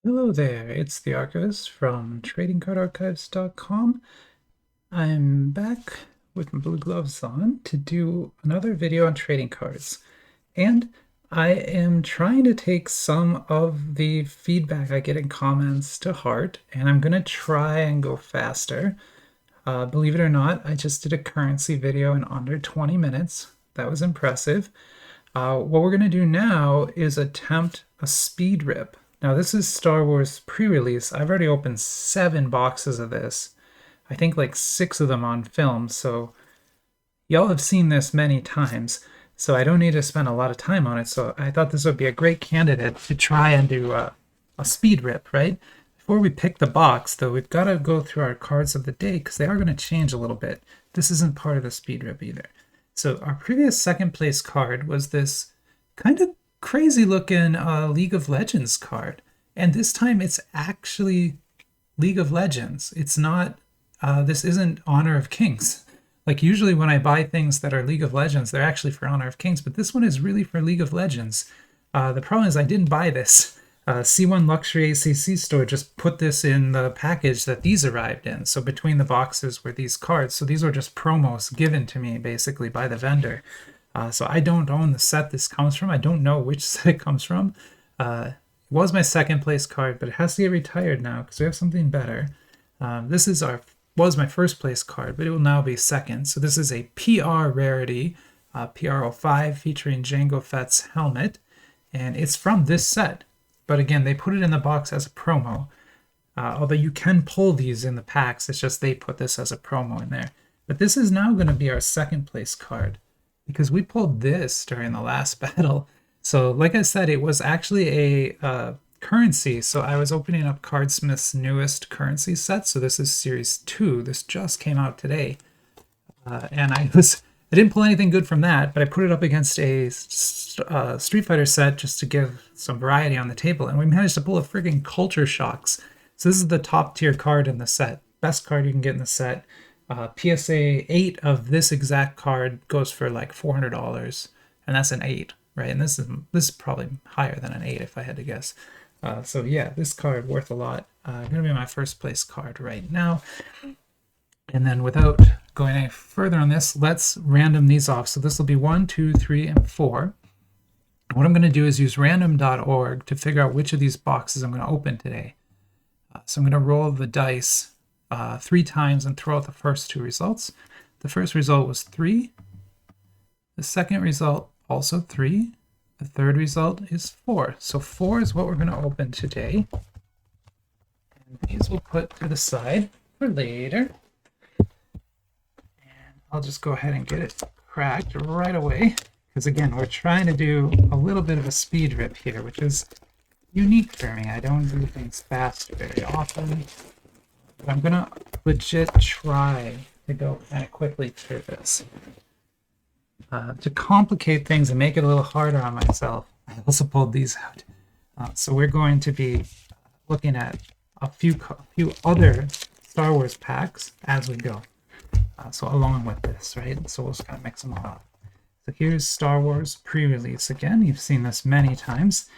Hello there, it's the Archivist from tradingcardarchives.com. I'm back with my blue gloves on to do another video on trading cards. And I am trying to take some of the feedback I get in comments to heart, and I'm going to try and go faster. Believe it or not, I just did a currency video in under 20 minutes. That was impressive. What we're going to do now is attempt a speed rip. Now, this is Star Wars pre-release. I've already opened 7 boxes of this. I think like 6 of them on film, so y'all have seen this many times, so I don't need to spend a lot of time on it. So I thought this would be a great candidate to try and do a speed rip, right? Before we pick the box, though, we've got to go through our cards of the day because they are going to change a little bit. This isn't part of the speed rip either. So our previous second place card was this kind of crazy looking League of Legends card. And this time it's actually League of Legends. It's not, this isn't Honor of Kings. Like usually when I buy things that are League of Legends, they're actually for Honor of Kings, but this one is really for League of Legends. The problem is I didn't buy this. C1 Luxury ACC store just put this in the package that these arrived in. So between the boxes were these cards. So these were just promos given to me basically by the vendor. So I don't own the set this comes from. I don't know which set it comes from. It was my second place card, but it has to get retired now because we have something better. This was my first place card, but it will now be second. So this is a PR rarity, PR05 featuring Jango Fett's helmet, and it's from this set. But again, they put it in the box as a promo. Although you can pull these in the packs, it's just they put this as a promo in there. But this is now going to be our second place card because we pulled this during the last battle. So like I said, it was actually a currency. So I was opening up Cardsmith's newest currency set. So this is Series 2. This just came out today. And I didn't pull anything good from that, but I put it up against a Street Fighter set just to give some variety on the table, and we managed to pull a friggin' Culture Shocks. So this is the top tier card in the set, best card you can get in the set. PSA 8 of this exact card goes for like $400, and that's an 8, right? And this is probably higher than an 8 if I had to guess. So yeah, this card worth a lot. Gonna be my first place card right now. And then without going any further on this, let's random these off. So this will be 1, 2, 3, and 4. What I'm going to do is use random.org to figure out which of these boxes I'm going to open today. So I'm going to roll the dice 3 times and throw out the first 2 results. The first result was 3. The second result, also 3. The third result is 4. So 4 is what we're going to open today. And these we'll put to the side for later. I'll just go ahead and get it cracked right away. Because again, we're trying to do a little bit of a speed rip here, which is unique for me. I don't do things fast very often. But I'm going to legit try to go kind of quickly through this. To complicate things and make it a little harder on myself, I also pulled these out. So we're going to be looking at a few other Star Wars packs as we go. So along with this, right? So we'll just kind of mix them all up. So here's Star Wars pre-release again. You've seen this many times.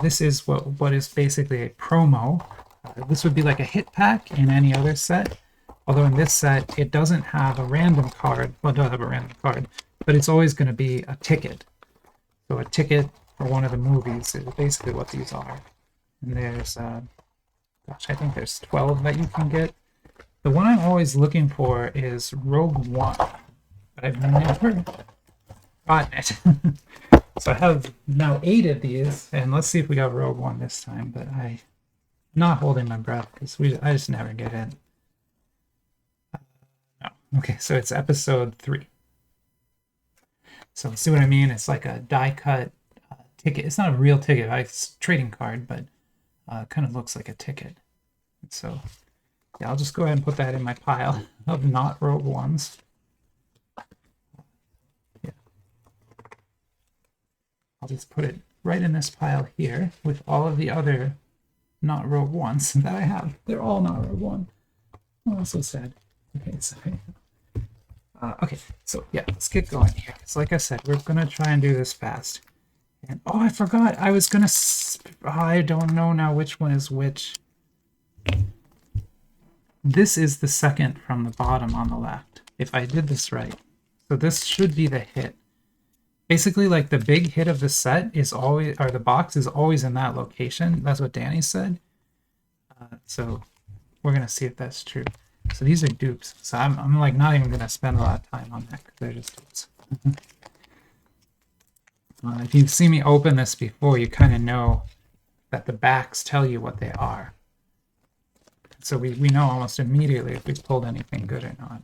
This is what is basically a promo. This would be like a hit pack in any other set. Although in this set, it doesn't have a random card. Well, it does have a random card, but it's always going to be a ticket. So a ticket for one of the movies is basically what these are. And there's, gosh, I think there's 12 that you can get. The one I'm always looking for is Rogue One, but I've never gotten it. So I have now 8 of these, and let's see if we got Rogue One this time, but I'm not holding my breath because I just never get it. No. Okay, so it's episode 3. So see what I mean? It's like a die-cut ticket. It's not a real ticket. It's a trading card, but it kind of looks like a ticket. So yeah, I'll just go ahead and put that in my pile of not Rogue Ones. Yeah. I'll just put it right in this pile here with all of the other not Rogue Ones that I have. They're all not Rogue One. Oh, that's so sad. Okay, sorry. Okay, so yeah, let's get going here. So like I said, we're going to try and do this fast. And oh, I forgot. I was gonna. I don't know now which one is which. This is the second from the bottom on the left, if I did this right. So this should be the hit. Basically, like the big hit of the set is always, or the box is always in that location. That's what Danny said. So we're gonna see if that's true. So these are dupes. So I'm like not even gonna spend a lot of time on that because they're just dupes. If you've seen me open this before, you kind of know that the backs tell you what they are. So we know almost immediately if we pulled anything good or not.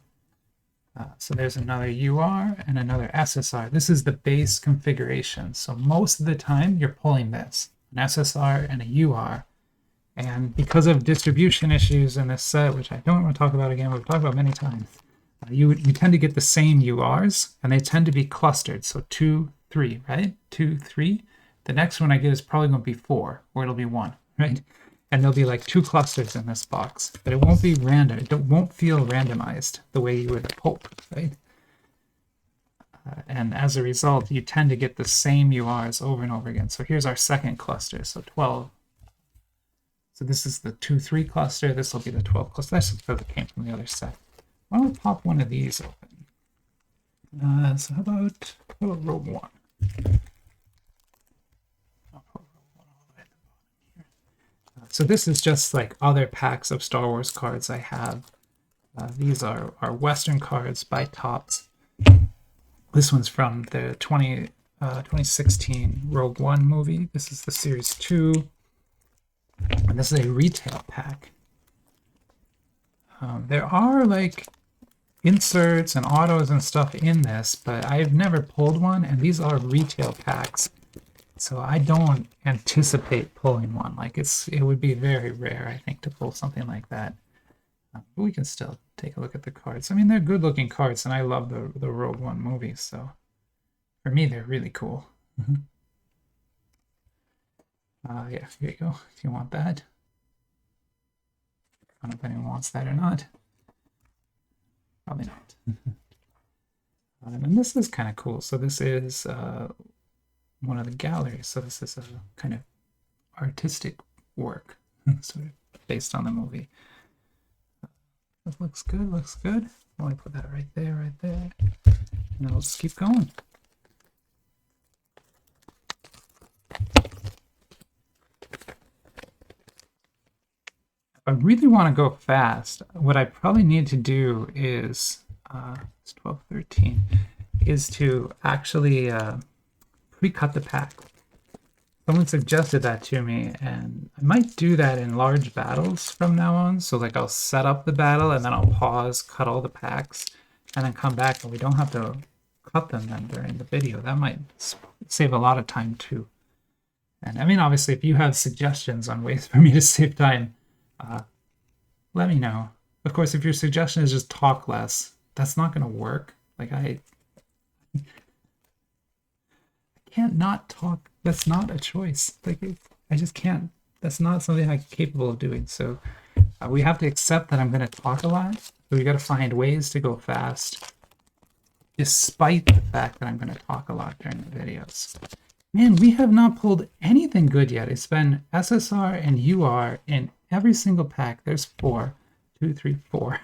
So there's another UR and another SSR. This is the base configuration. So most of the time you're pulling this, an SSR and a UR. And because of distribution issues in this set, which I don't want to talk about again, we've talked about many times, you tend to get the same URs and they tend to be clustered. So 2, 3, right? 2, 3. The next one I get is probably going to be 4, or it'll be 1, right? And there'll be like 2 clusters in this box, but it won't be random. It won't feel randomized the way you would hope, right? And as a result, you tend to get the same URs over and over again. So here's our second cluster, so 12. So this is the 2, 3 cluster. This will be the 12 cluster. That's because it came from the other set. Why don't we pop one of these open? So how about row 1? So this is just like other packs of Star Wars cards I have. These are Western cards by Topps. This one's from the 2016 Rogue One movie. This is the Series 2. And this is a retail pack. There are like inserts and autos and stuff in this, but I've never pulled one, and these are retail packs. So I don't anticipate pulling one. Like it would be very rare, I think, to pull something like that. But we can still take a look at the cards. I mean, they're good-looking cards, and I love the Rogue One movie, so for me, they're really cool. Yeah, here you go, if you want that. I don't know if anyone wants that or not. Probably not. And this is kind of cool. So this is one of the galleries. So this is a kind of artistic work, sort of based on the movie. That looks good, looks good. Well, I put that right there, right there. And then let's keep going. If I really want to go fast, what I probably need to do is, it's 12:13, is to actually pre-cut the pack. Someone suggested that to me, and I might do that in large battles from now on. So like I'll set up the battle and then I'll pause, cut all the packs, and then come back, and we don't have to cut them then during the video. That might save a lot of time too. And I mean, obviously, if you have suggestions on ways for me to save time, let me know. Of course, if your suggestion is just talk less, that's not going to work. Like I can't not talk. That's not a choice. Like I just can't. That's not something I'm capable of doing. So we have to accept that I'm going to talk a lot. So we got to find ways to go fast, despite the fact that I'm going to talk a lot during the videos. Man, we have not pulled anything good yet. It's been SSR and UR in every single pack. There's 4. 2, 3, 4.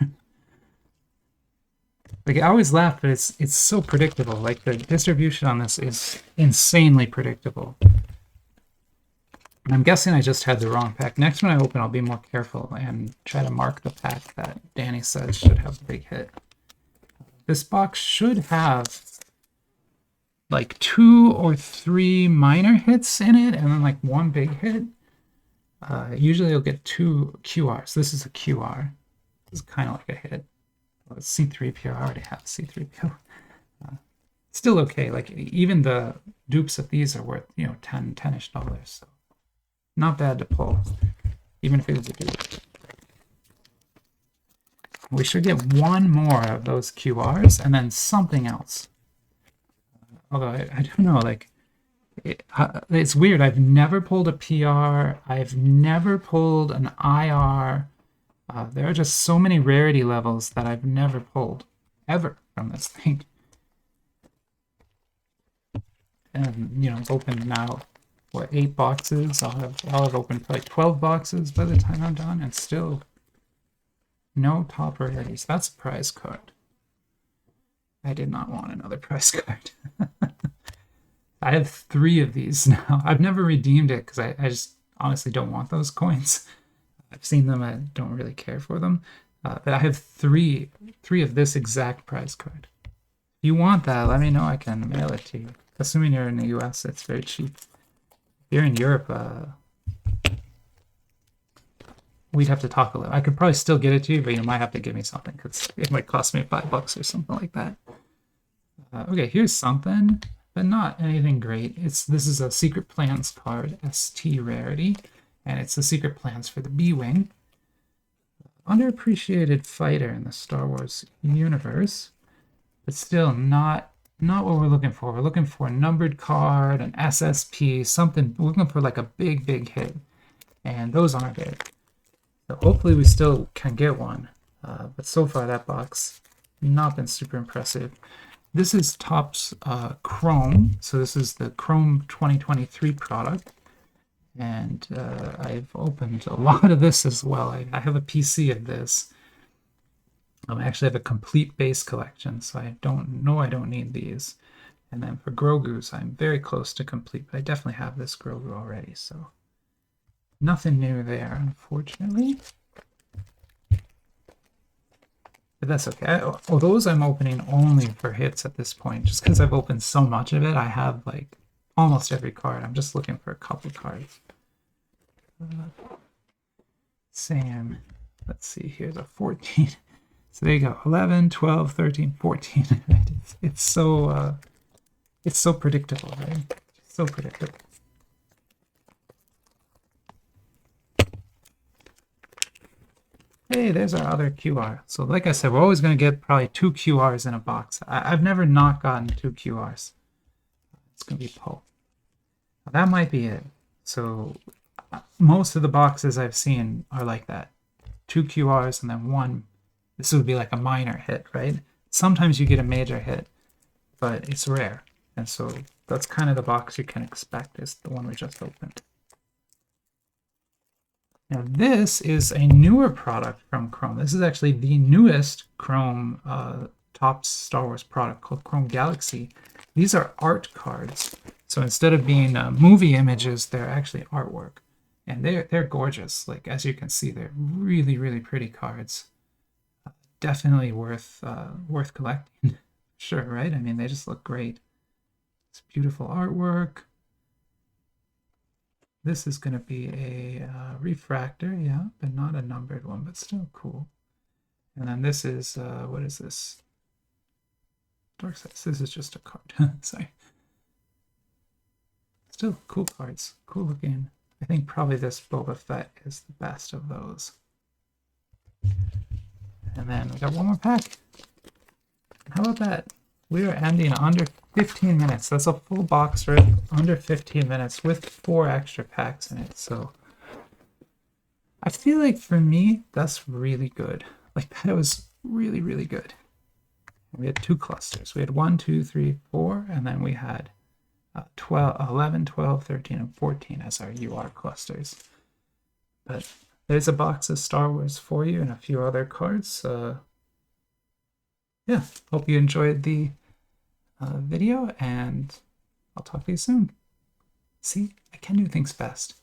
Like, I always laugh, but it's so predictable. Like, the distribution on this is insanely predictable. And I'm guessing I just had the wrong pack. Next one I open, I'll be more careful and try to mark the pack that Danny says should have a big hit. This box should have like 2 or 3 minor hits in it, and then like 1 big hit. Usually you'll get 2 QRs. This is a QR. This is kind of like a hit. Well, it's C3PO. I already have C3PO. Still okay. Like even the dupes of these are worth, you know, $10-ish. So not bad to pull, even if it was a dupe. We should get 1 more of those QRs and then something else. Although I don't know, like it's weird. I've never pulled a PR. I've never pulled an IR. There are just so many rarity levels that I've never pulled ever from this thing. and you know, I've opened now, what, 8 boxes. I'll have opened probably 12 boxes by the time I'm done, and still no top rarities. That's a prize card. I did not want another prize card. I have 3 of these now. I've never redeemed it because I just honestly don't want those coins. I've seen them, I don't really care for them. But I have three of this exact prize card. If you want that, let me know. I can mail it to you. Assuming you're in the US, it's very cheap. If you're in Europe, we'd have to talk a little. I could probably still get it to you, but you might have to give me something because it might cost me $5 or something like that. Okay, here's something, but not anything great. This is a Secret Plans card, ST rarity, and it's the Secret Plans for the B-Wing. Underappreciated fighter in the Star Wars universe, but still not what we're looking for. We're looking for a numbered card, an SSP, something. We're looking for like a big hit, and those aren't it. So hopefully we still can get one, but so far that box not been super impressive. This is Topps Chrome, so this is the Chrome 2023 product. And I've opened a lot of this as well. I have a PC of this. I actually have a complete base collection, so I don't need these. And then for Grogu's, I'm very close to complete, but I definitely have this Grogu already, so nothing new there, unfortunately. But that's okay. Those I'm opening only for hits at this point, just because I've opened so much of it. I have like almost every card. I'm just looking for a couple cards. Sam, let's see, here's a 14. So there you go, 11, 12, 13, 14. It's so predictable, right? So predictable. Hey, there's our other QR. So like I said, we're always going to get probably 2 QRs in a box. I've never not gotten 2 QRs. It's going to be Poe. That might be it. So most of the boxes I've seen are like that. 2 QRs and then 1. This would be like a minor hit, right? Sometimes you get a major hit, but it's rare. And so that's kind of the box you can expect, is the one we just opened. Now this is a newer product from Chrome. This is actually the newest Chrome Topps Star Wars product called Chrome Galaxy. These are art cards. So instead of being movie images, they're actually artwork. And they're gorgeous. Like, as you can see, they're really pretty cards. Definitely worth collecting. Sure, right? I mean, they just look great. It's beautiful artwork. This is going to be a refractor, yeah, but not a numbered one, but still cool. And then this is, what is this? Dark Sides. This is just a card. Sorry. Still cool cards. Cool looking. I think probably this Boba Fett is the best of those. And then we got one more pack. How about that? We are ending under 15 minutes. That's a full box rip, under 15 minutes with 4 extra packs in it. So I feel like for me, that's really good. Like, that was really good. We had 2 clusters. We had 1, 2, 3, 4, and then we had 11, 12, 13, and 14 as our UR clusters. But there's a box of Star Wars for you and a few other cards. Yeah, hope you enjoyed the video, and I'll talk to you soon. See, I can do things fast.